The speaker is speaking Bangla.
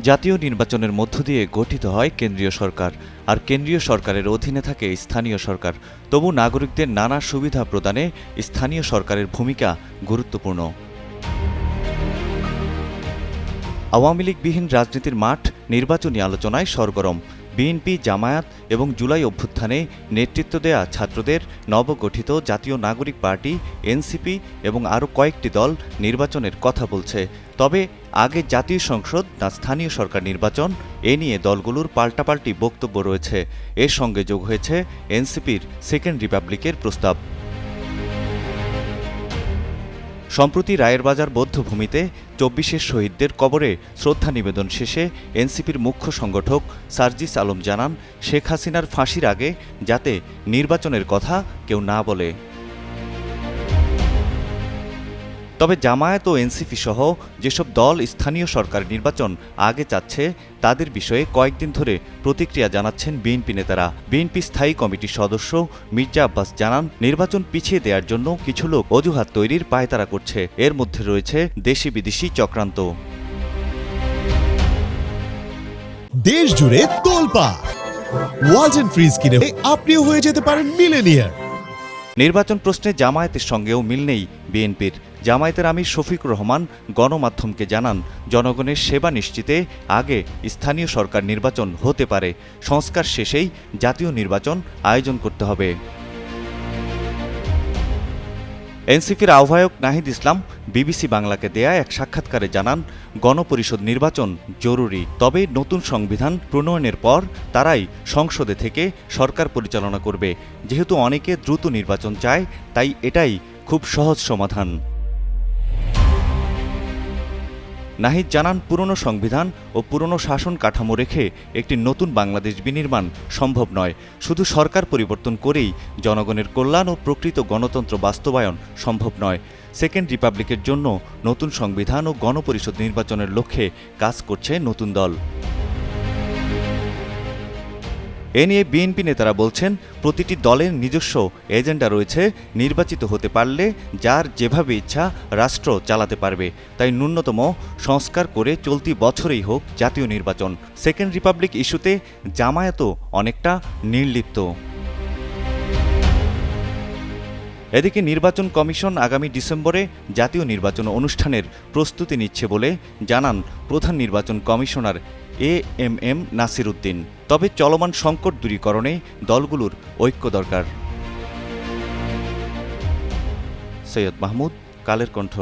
জাতীয় নির্বাচনের মধ্য দিয়ে গঠিত হয় কেন্দ্রীয় সরকার, আর কেন্দ্রীয় সরকারের অধীনে থাকে স্থানীয় সরকার। তবু নাগরিকদের নানা সুবিধা প্রদানে স্থানীয় সরকারের ভূমিকা গুরুত্বপূর্ণ। আওয়ামী লীগবিহীন রাজনীতির মাঠ নির্বাচনী আলোচনায় সরগরম। বিএনপি, জামায়াত এবং জুলাই অভ্যুত্থানে নেতৃত্ব দেয়া ছাত্রদের নবগঠিত জাতীয় নাগরিক পার্টি এনসিপি এবং আরও কয়েকটি দল নির্বাচনের কথা বলছে। তবে আগে জাতীয় সংসদ না স্থানীয় সরকার নির্বাচন, এ নিয়ে দলগুলোর পাল্টাপাল্টি বক্তব্য রয়েছে। এর সঙ্গে যোগ হয়েছে এনসিপির সেকেন্ড রিপাবলিকের প্রস্তাব। সম্প্রতি রায়েরবাজার বৌদ্ধভূমিতে ২৪ শহীদদের কবরে শ্রদ্ধা নিবেদন শেষে এনসিপির মুখ্য সংগঠক সার্জিস আলম জানান, শেখ হাসিনার ফাঁসির আগে যাতে নির্বাচনের কথা কেউ না বলে। তবে জামায়াত ও এনসিপি সহ যেসব দল স্থানীয় সরকার নির্বাচন আগে চাচ্ছে, তাদের বিষয়ে কয়েকদিন ধরে প্রতিক্রিয়া জানাচ্ছেন বিএনপি নেতারা। বিএনপি স্থায়ী কমিটির সদস্য মির্জা আব্বাস জানান, নির্বাচন পিছিয়ে দেওয়ার জন্য কিছু লোক অজুহাত তৈরির পায়তারা করছে। এর মধ্যে রয়েছে দেশি বিদেশি চক্রান্ত। দেশ জুড়ে তোলপাড় ওয়ালটন ফ্রিজ কিনে আপনিও হয়ে যেতে পারেন মিলেনিয়ার। নির্বাচন প্রশ্নে জামায়াতের সঙ্গেও মিল নেই বিএনপির। জামায়াতের আমির শফিকুর রহমান গণমাধ্যমকে জানান, জনগণের সেবা নিশ্চিতে আগে স্থানীয় সরকার নির্বাচন হতে পারে, সংস্কার শেষেই জাতীয় নির্বাচন আয়োজন করতে হবে। এনসিপির আহ্বায়ক নাহিদ ইসলাম বিবিসি বাংলাকে দেয়া এক সাক্ষাৎকারে জানান, গণপরিষদ নির্বাচন জরুরি, তবে নতুন সংবিধান প্রণয়নের পর তারাই সংসদে থেকে সরকার পরিচালনা করবে। যেহেতু অনেকে দ্রুত নির্বাচন চায়, তাই এটাই খুব সহজ সমাধান। নাহিদ জানান, পুরনো সংবিধান ও পুরনো শাসন কাঠামো রেখে একটি নতুন বাংলাদেশ বিনির্মাণ সম্ভব নয়। শুধু সরকার পরিবর্তন করেই জনগণের কল্যাণ ও প্রকৃত গণতন্ত্র বাস্তবায়ন সম্ভব নয়। সেকেন্ড রিপাবলিকের জন্য নতুন সংবিধান ও গণপরিষদ নির্বাচনের লক্ষ্যে কাজ করছে নতুন দল। এ নিয়ে বিএনপি নেতারা বলছেন, প্রতিটি দলের নিজস্ব এজেন্ডা রয়েছে। নির্বাচিত হতে পারলে যার যেভাবে ইচ্ছা রাষ্ট্র চালাতে পারবে। তাই ন্যূনতম সংস্কার করে চলতি বছরেই হোক জাতীয় নির্বাচন। সেকেন্ড রিপাবলিক ইস্যুতে জামায়াতও অনেকটা নির্লিপ্ত। এদিকে নির্বাচন কমিশন আগামী ডিসেম্বরে জাতীয় নির্বাচন অনুষ্ঠানের প্রস্তুতি নিচ্ছে বলে জানান প্রধান নির্বাচন কমিশনার এএমএম নাসির উদ্দিন। তবে চলমান সংকট দূরীকরণে দলগুলোর ঐক্য দরকার। সৈয়দ মাহমুদ, কালের কণ্ঠ।